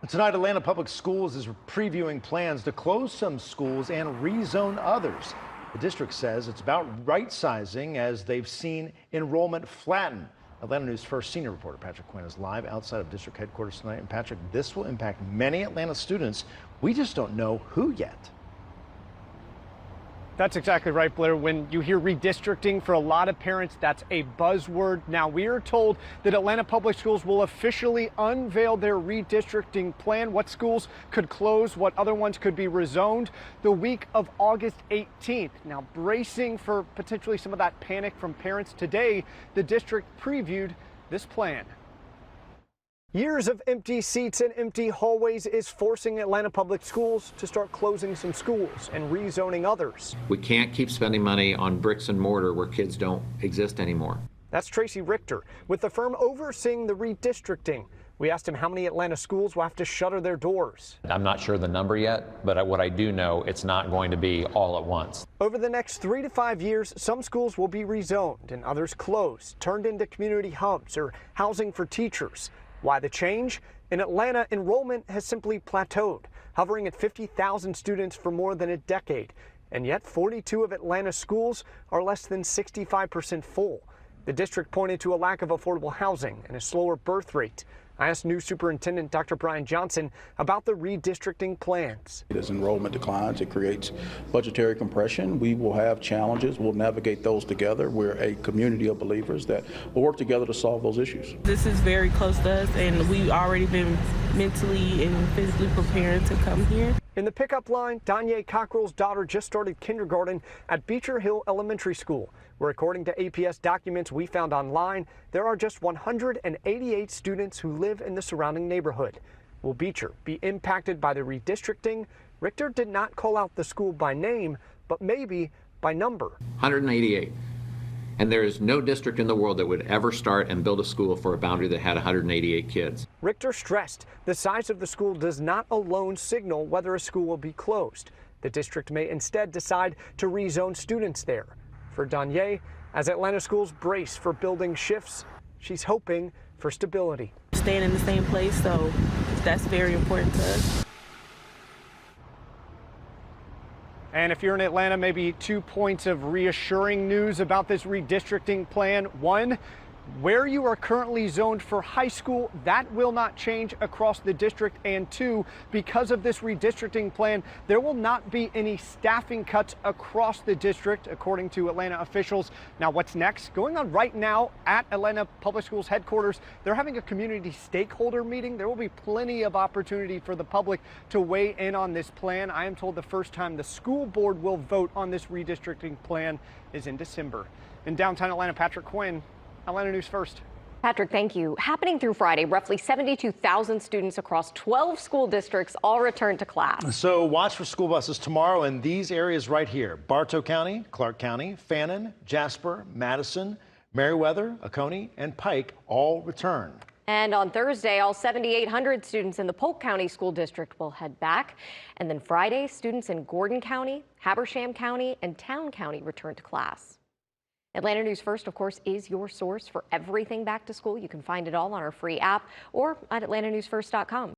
Tonight, Atlanta Public Schools is previewing plans to close some schools and rezone others. The district says it's about right-sizing as they've seen enrollment flatten. Atlanta News First senior reporter Patrick Quinn is live outside of district headquarters tonight. And Patrick, this will impact many Atlanta students. We just don't know who yet. That's exactly right, Blair. When you hear redistricting, for a lot of parents, that's a buzzword. Now, we are told that Atlanta Public Schools will officially unveil their redistricting plan, what schools could close, what other ones could be rezoned, the week of August 18th. Now, bracing for potentially some of that panic from parents, today, the district previewed this plan. Years of empty seats and empty hallways is forcing Atlanta Public Schools to start closing some schools and rezoning others. We can't keep spending money on bricks and mortar where kids don't exist anymore. That's Tracy Richter with the firm overseeing the redistricting. We asked him how many Atlanta schools will have to shutter their doors. I'm not sure the number yet, but what I do know, it's not going to be all at once. Over the next 3 to 5 years, some schools will be rezoned and others closed, turned into community hubs or housing for teachers. Why the change? In Atlanta, enrollment has simply plateaued, hovering at 50,000 students for more than a decade. And yet 42 of Atlanta's schools are less than 65% full. The district pointed to a lack of affordable housing and a slower birth rate. I asked new Superintendent Dr. Brian Johnson about the redistricting plans. As enrollment declines, it creates budgetary compression. We will have challenges. We'll navigate those together. We're a community of believers that will work together to solve those issues. This is very close to us, and we've already been mentally and physically preparing to come here. In the pickup line, Danye Cockrell's daughter just started kindergarten at Beecher Hill Elementary School, where according to APS documents we found online, there are just 188 students who live in the surrounding neighborhood. Will Beecher be impacted by the redistricting? Richter did not call out the school by name, but maybe by number. 188. And there is no district in the world that would ever start and build a school for a boundary that had 188 kids. Richter stressed the size of the school does not alone signal whether a school will be closed. The district may instead decide to rezone students there. For Danye, as Atlanta schools brace for building shifts, she's hoping for stability. Staying in the same place, so that's very important to us. And if you're in Atlanta, maybe 2 points of reassuring news about this redistricting plan. One, where you are currently zoned for high school, that will not change across the district. And two, because of this redistricting plan, there will not be any staffing cuts across the district, according to Atlanta officials. Now, what's next? Going on right now at Atlanta Public Schools headquarters, they're having a community stakeholder meeting. There will be plenty of opportunity for the public to weigh in on this plan. I am told the first time the school board will vote on this redistricting plan is in December. In downtown Atlanta, Patrick Quinn, Atlanta News First. Patrick, thank you. Happening through Friday, roughly 72,000 students across 12 school districts all return to class. So watch for school buses tomorrow in these areas right here: Bartow County, Clark County, Fannin, Jasper, Madison, Meriwether, Oconee, and Pike all return. And on Thursday, all 7,800 students in the Polk County School District will head back. And then Friday, students in Gordon County, Habersham County, and Town County return to class. Atlanta News First, of course, is your source for everything back to school. You can find it all on our free app or at atlantanewsfirst.com.